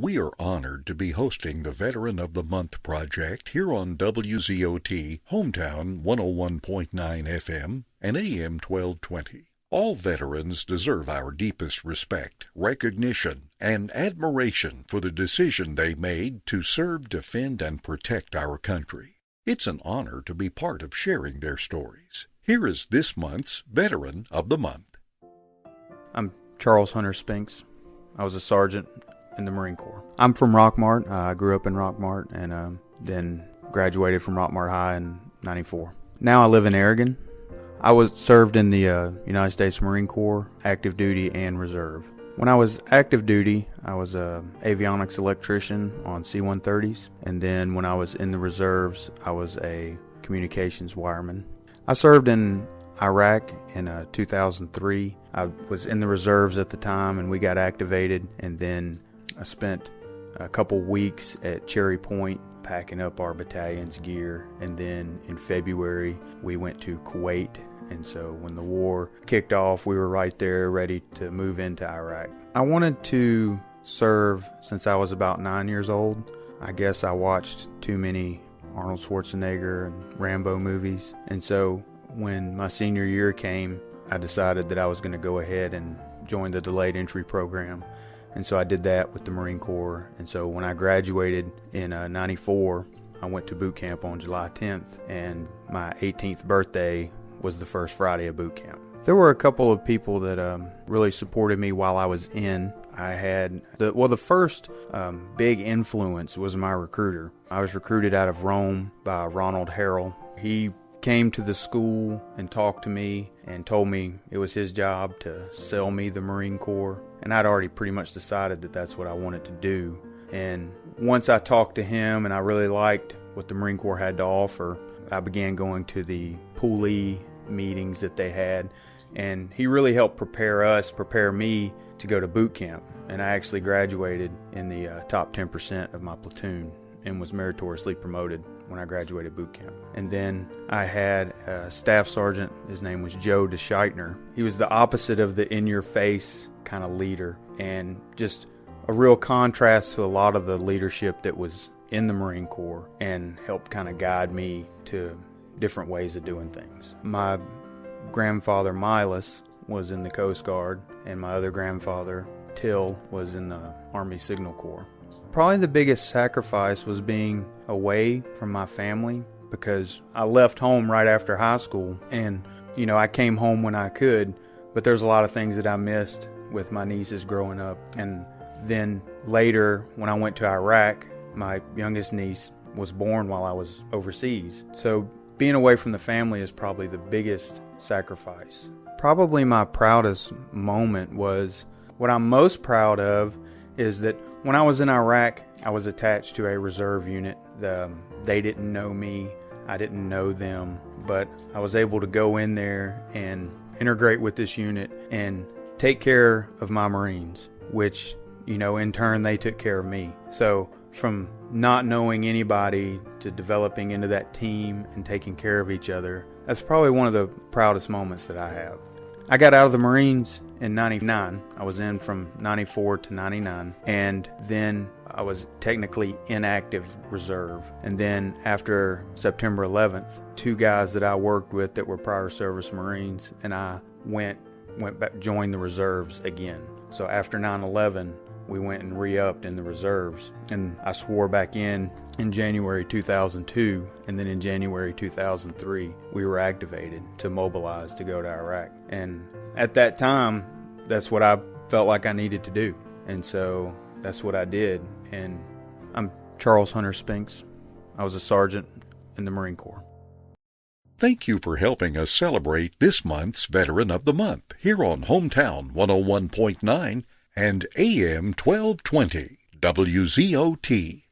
We are honored to be hosting the Veteran of the Month project here on WZOT, Hometown 101.9 FM and AM 1220. All veterans deserve our deepest respect, recognition, and admiration for the decision they made to serve, defend, and protect our country. It's an honor to be part of sharing their stories. Here is this month's Veteran of the Month. I'm Charles Hunter Spinks. I was a sergeant in the Marine Corps. I'm from Rockmart. I grew up in Rockmart and then graduated from Rockmart High in '94. Now I live in Aragon. I was served in the United States Marine Corps, active duty and reserve. When I was active duty, I was an avionics electrician on C-130s, and then when I was in the reserves, I was a communications wireman. I served in Iraq in 2003. I was in the reserves at the time, and we got activated, and then I spent a couple weeks at Cherry Point packing up our battalion's gear, and then in February we went to Kuwait. And so when the war kicked off, we were right there ready to move into Iraq. I wanted to serve since I was about 9 years old. I guess I watched too many Arnold Schwarzenegger and Rambo movies. And so when my senior year came, I decided that I was going to go ahead and join the delayed entry program. And so I did that with the Marine Corps. And so when I graduated in '94, I went to boot camp on July 10th. And my 18th birthday was the first Friday of boot camp. There were a couple of people that really supported me while I was in. I had, the first big influence was my recruiter. I was recruited out of Rome by Ronald Harrell. He came to the school and talked to me and told me it was his job to sell me the Marine Corps. And I'd already pretty much decided that that's what I wanted to do. And once I talked to him and I really liked what the Marine Corps had to offer, I began going to the poolee meetings that they had, and he really helped prepare me to go to boot camp. And I actually graduated in the top 10% of my platoon and was meritoriously promoted when I graduated boot camp. And then I had a staff sergeant. His name was Joe DeScheitner. He was the opposite of the in-your-face kind of leader, and just a real contrast to a lot of the leadership that was in the Marine Corps, and helped kind of guide me to different ways of doing things. My grandfather Milas was in the Coast Guard, and my other grandfather Till was in the Army Signal Corps. Probably the biggest sacrifice was being away from my family, because I left home right after high school, and I came home when I could, but there's a lot of things that I missed with my nieces growing up. And then later when I went to Iraq, my youngest niece was born while I was overseas. So being away from the family is probably the biggest sacrifice. Probably my proudest moment was, what I'm most proud of is that when I was in Iraq, I was attached to a reserve unit. They didn't know me, I didn't know them, but I was able to go in there and integrate with this unit and take care of my Marines, which, in turn they took care of me. So from not knowing anybody to developing into that team and taking care of each other, that's probably one of the proudest moments that I have. I got out of the Marines in '99. I was in from '94 to '99, and then I was technically inactive reserve. And then after September 11th, two guys that I worked with that were prior service Marines and I went back, joined the reserves again. So after 9/11, we went and re-upped in the reserves, and I swore back in January 2002, and then in January 2003 we were activated to mobilize to go to Iraq. And at that time, that's what I felt like I needed to do, and so that's what I did. And I'm Charles Hunter Spinks. I was a sergeant in the Marine Corps. Thank you for helping us celebrate this month's Veteran of the Month here on Hometown 101.9 and AM 1220 WZOT.